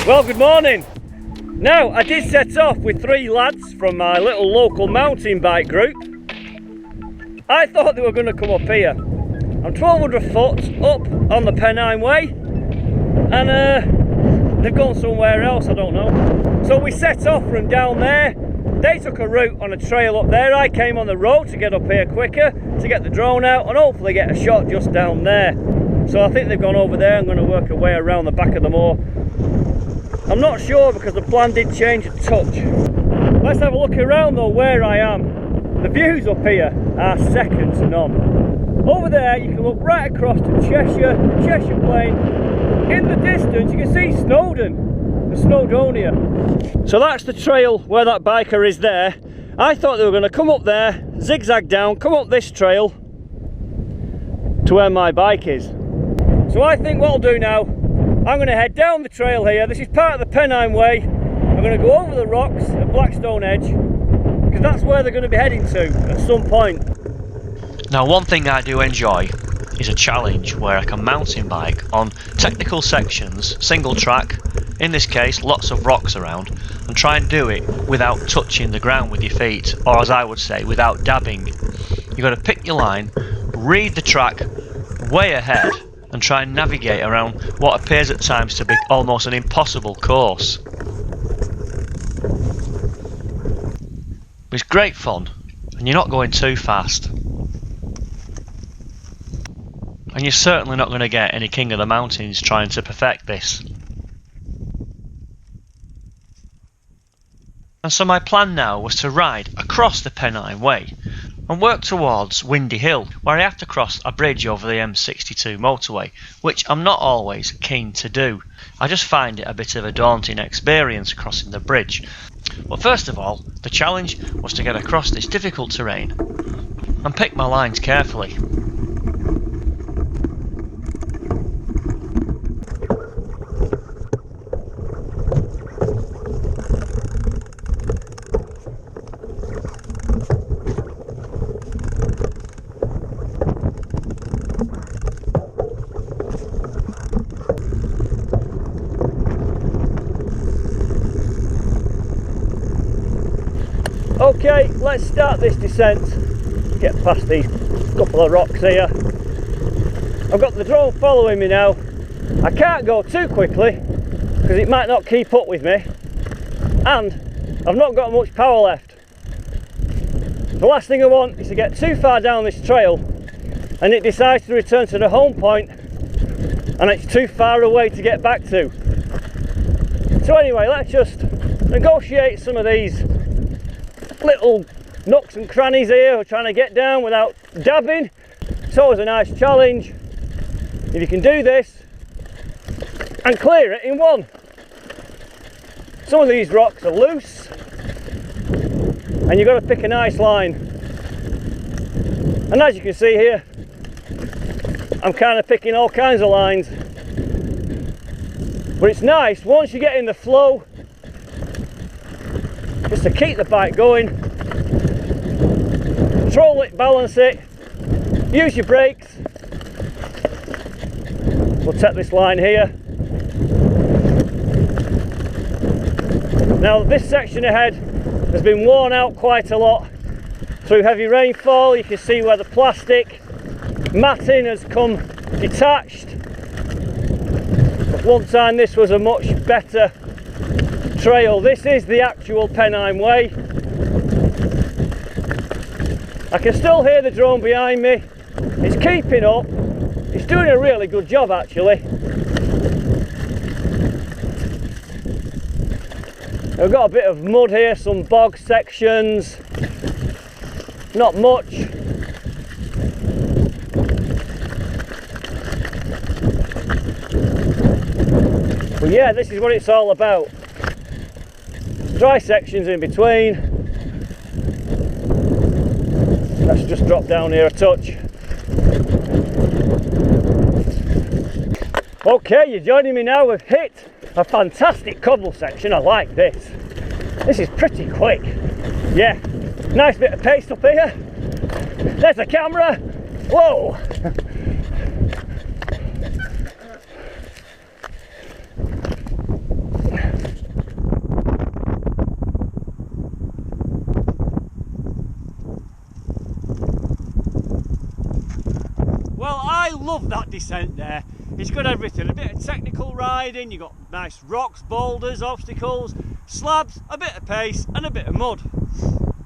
Well, good morning. Now, I did set off with 3 lads from my little local mountain bike group. I thought they were going to come up here. I'm 1,200 foot up on the Pennine Way, and they've gone somewhere else, I don't know. So we set off from down there. They took a route on a trail up there. I came on the road to get up here quicker, to get the drone out and hopefully get a shot just down there. So I think they've gone over there. I'm going to work a way around the back of the moor. I'm not sure because the plan did change a touch. Let's have a look around though where I am. The views up here are second to none. Over there you can look right across to Cheshire, the Cheshire Plain. In the distance you can see Snowdon, the Snowdonia. So that's the trail where that biker is there. I thought they were going to come up there, zigzag down, come up this trail to where my bike is. So I think what I'll do now, I'm going to head down the trail here. This is part of the Pennine Way. I'm going to go over the rocks at Blackstone Edge because that's where they're going to be heading to at some point. Now, one thing I do enjoy is a challenge where I can mountain bike on technical sections, single track, in this case lots of rocks around, and try and do it without touching the ground with your feet, or as I would say, without dabbing. You've got to pick your line, read the track way ahead, and try and navigate around what appears at times to be almost an impossible course. It's great fun, and you're not going too fast. And you're certainly not going to get any king of the mountains trying to perfect this. And so my plan now was to ride across the Pennine Way and work towards Windy Hill, where I have to cross a bridge over the M62 motorway, which I'm not always keen to do. I just find it a bit of a daunting experience crossing the bridge. But first of all, the challenge was to get across this difficult terrain and pick my lines carefully. Okay, let's start this descent. Get past these couple of rocks here. I've got the drone following me now. I can't go too quickly because it might not keep up with me, and I've not got much power left. The last thing I want is to get too far down this trail and it decides to return to the home point and it's too far away to get back to. So anyway, let's just negotiate some of these little nooks and crannies here. We're trying to get down without dabbing. It's always a nice challenge if you can do this and clear it in one. Some of these rocks are loose and you've got to pick a nice line, and as you can see here I'm kind of picking all kinds of lines, but it's nice once you get in the flow just to keep the bike going, control it, balance it, use your brakes. We'll take this line here. Now this section ahead has been worn out quite a lot through heavy rainfall. You can see where the plastic matting has come detached. At one time this was a much better trail. This is the actual Pennine Way. I can still hear the drone behind me. It's keeping up. It's doing a really good job actually. We've got a bit of mud here, some bog sections. Not much. But yeah, this is what it's all about. Dry sections in between. Let's just drop down here a touch. Okay, you're joining me now. We've hit a fantastic cobble section. I like this. This is pretty quick. Yeah, nice bit of pace up here. There's the camera. Whoa! I love that descent there. It's got everything, a bit of technical riding, you've got nice rocks, boulders, obstacles, slabs, a bit of pace and a bit of mud.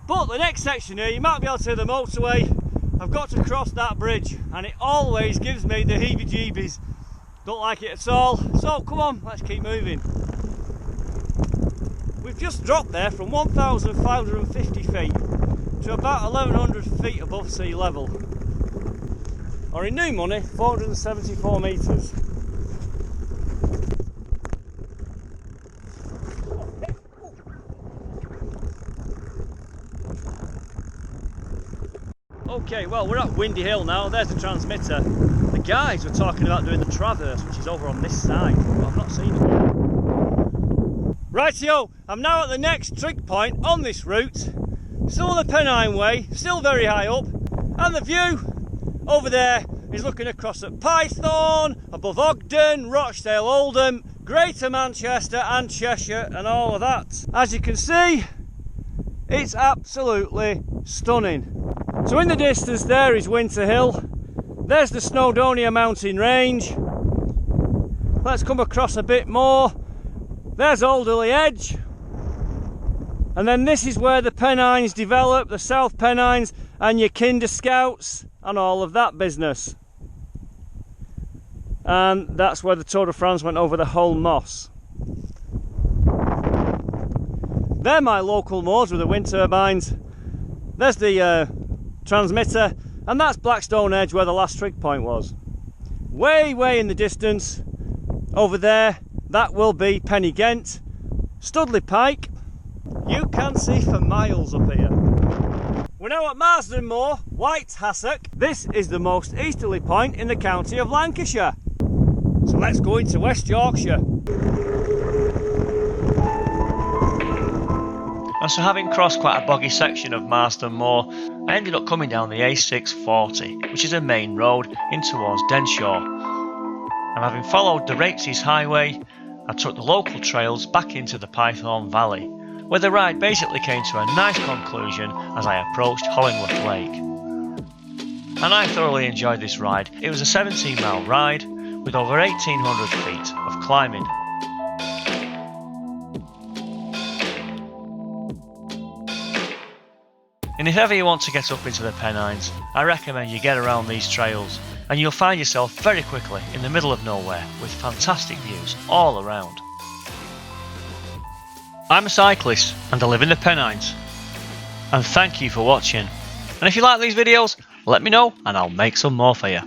But the next section here, you might be able to see the motorway. I've got to cross that bridge and it always gives me the heebie-jeebies. Don't like it at all, so come on, let's keep moving. We've just dropped there from 1,550 feet to about 1,100 feet above sea level. Or in new money, 474 metres. Okay, well, we're at Windy Hill now. There's the transmitter. The guys were talking about doing the traverse, which is over on this side, but I've not seen it yet. Rightio, I'm now at the next trig point on this route. Still on the Pennine Way, still very high up, and the view over there is looking across at Python, above Ogden, Rochdale, Oldham, Greater Manchester and Cheshire and all of that. As you can see, it's absolutely stunning. So in the distance there is Winter Hill. There's the Snowdonia mountain range. Let's come across a bit more. There's Alderley Edge. And then this is where the Pennines develop, the South Pennines and your Kinder Scouts and all of that business. And that's where the Tour de France went over the whole moss. They're my local moors with the wind turbines. There's the transmitter, and that's Blackstone Edge where the last trig point was. Way in the distance over there, that will be Pennygent. Studley Pike, you can see for miles up here. We're now at Marsden Moor, White Hassock. This is the most easterly point in the county of Lancashire. So let's go into West Yorkshire. And so, having crossed quite a boggy section of Marsden Moor, I ended up coming down the A640, which is a main road in towards Denshaw. And having followed the Rateses Highway, I took the local trails back into the Python Valley, where the ride basically came to a nice conclusion as I approached Hollingworth Lake. And I thoroughly enjoyed this ride. It was a 17-mile ride with over 1,800 feet of climbing. And if ever you want to get up into the Pennines, I recommend you get around these trails, and you'll find yourself very quickly in the middle of nowhere with fantastic views all around. I'm a cyclist and I live in the Pennines, and thank you for watching. And if you like these videos, let me know and I'll make some more for you.